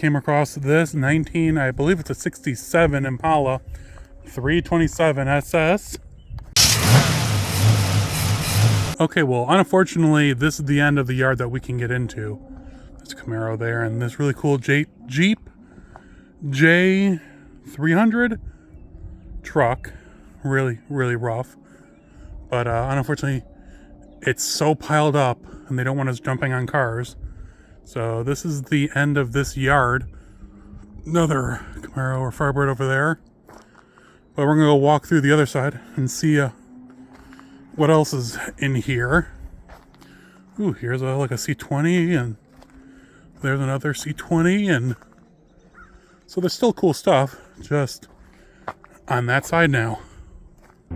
Came across this I believe it's a 67 Impala 327 SS. Okay, well, unfortunately, this is the end of the yard that we can get into. There's a Camaro there, and this really cool Jeep J300 truck. Really, really rough. But unfortunately, it's so piled up, and they don't want us jumping on cars. So this is the end of this yard. Another Camaro or Firebird over there. But we're going to go walk through the other side and see what else is in here. Ooh, here's like a C20, and there's another C20, and so there's still cool stuff, just on that side now.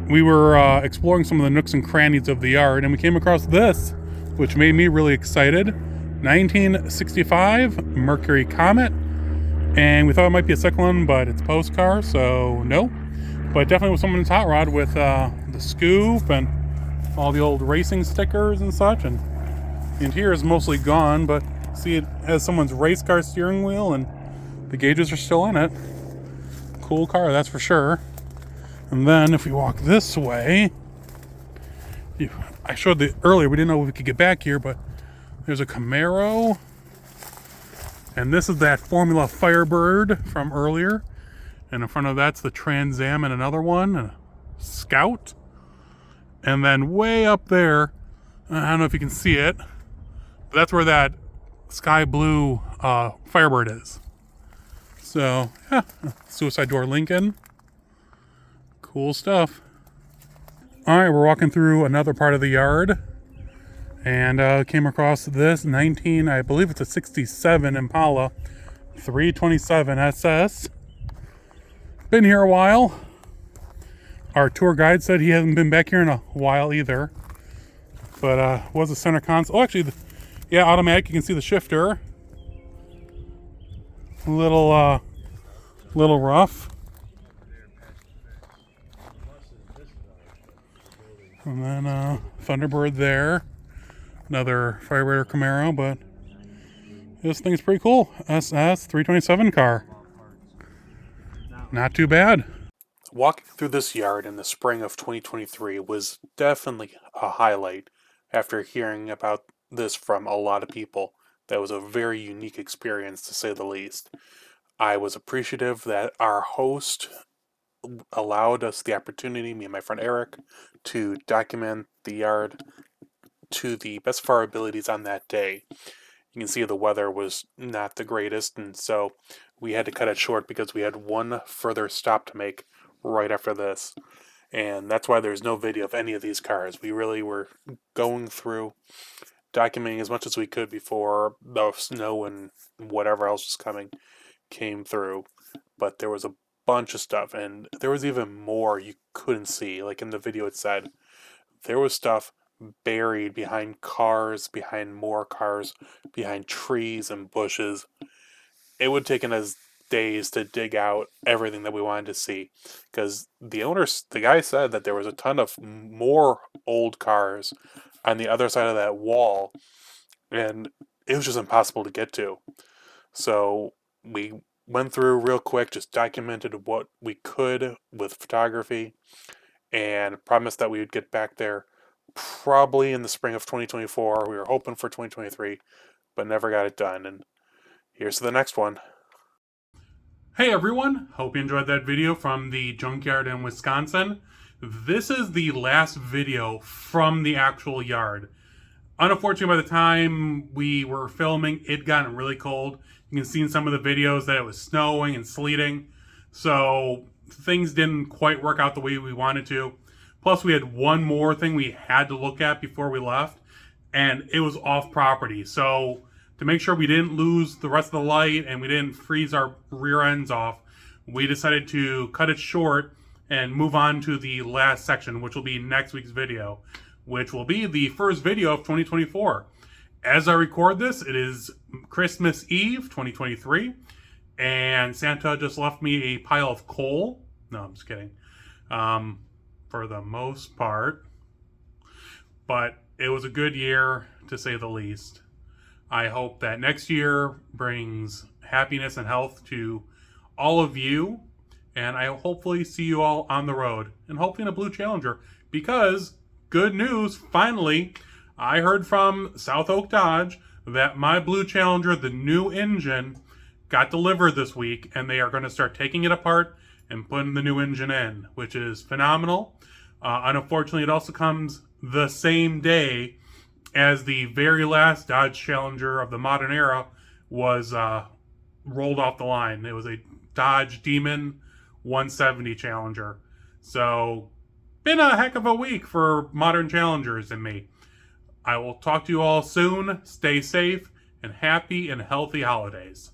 We were exploring some of the nooks and crannies of the yard, and we came across this, which made me really excited. 1965 Mercury Comet, and we thought it might be a second one, but it's post car, so no. But definitely with someone's hot rod with the scoop and all the old racing stickers and such, and the interior is mostly gone, but see it has someone's race car steering wheel, and the gauges are still in it. Cool car, that's for sure. And then if we walk this way, I showed earlier, we didn't know if we could get back here, but there's a Camaro, and this is that Formula Firebird from earlier, and in front of that's the Trans Am and another one, a Scout, and then way up there, I don't know if you can see it, but that's where that sky blue Firebird is. So yeah, suicide door Lincoln, cool stuff. All right, we're walking through another part of the yard, and came across this I believe it's a 67 Impala 327 SS. Been here a while. Our tour guide said he hasn't been back here in a while either, but was a center console. Oh, actually, yeah, automatic. You can see the shifter. A little rough. And then Thunderbird there. Another Firebird Camaro, but this thing's pretty cool. SS 327 car. Not too bad. Walking through this yard in the spring of 2023 was definitely a highlight after hearing about this from a lot of people. That was a very unique experience, to say the least. I was appreciative that our host allowed us the opportunity, me and my friend Eric, to document the yard to the best of our abilities on that day. You can see the weather was not the greatest, and so we had to cut it short because we had one further stop to make right after this. And that's why there's no video of any of these cars. We really were going through, documenting as much as we could before the snow and whatever else was came through. But there was a bunch of stuff, and there was even more you couldn't see. Like in the video it said, there was stuff buried behind cars, behind more cars, behind trees and bushes. It would have taken us days to dig out everything that we wanted to see, because the guy said that there was a ton of more old cars on the other side of that wall, and it was just impossible to get to. So we went through real quick, just documented what we could with photography, and promised that we would get back there probably in the spring of 2024. We were hoping for 2023, but never got it done. And here's to the next one. Hey everyone, hope you enjoyed that video from the junkyard in Wisconsin. This is the last video from the actual yard. Unfortunately, by the time we were filming, it gotten really cold. You can see in some of the videos that it was snowing and sleeting, so things didn't quite work out the way we wanted to. Plus, we had one more thing we had to look at before we left, and it was off property. So to make sure we didn't lose the rest of the light and we didn't freeze our rear ends off, we decided to cut it short and move on to the last section, which will be next week's video, which will be the first video of 2024. As I record this, it is Christmas Eve 2023, and Santa just left me a pile of coal. No, I'm just kidding. For the most part. But it was a good year, to say the least. I hope that next year brings happiness and health to all of you. And I hopefully see you all on the road, and hopefully in a blue Challenger, because good news, finally, I heard from South Oak Dodge that my blue Challenger, the new engine, got delivered this week, and they are going to start taking it apart and putting the new engine in, which is phenomenal. Unfortunately, it also comes the same day as the very last Dodge Challenger of the modern era was rolled off the line. It was a Dodge Demon 170 Challenger. So, been a heck of a week for modern Challengers and me. I will talk to you all soon. Stay safe and happy and healthy holidays.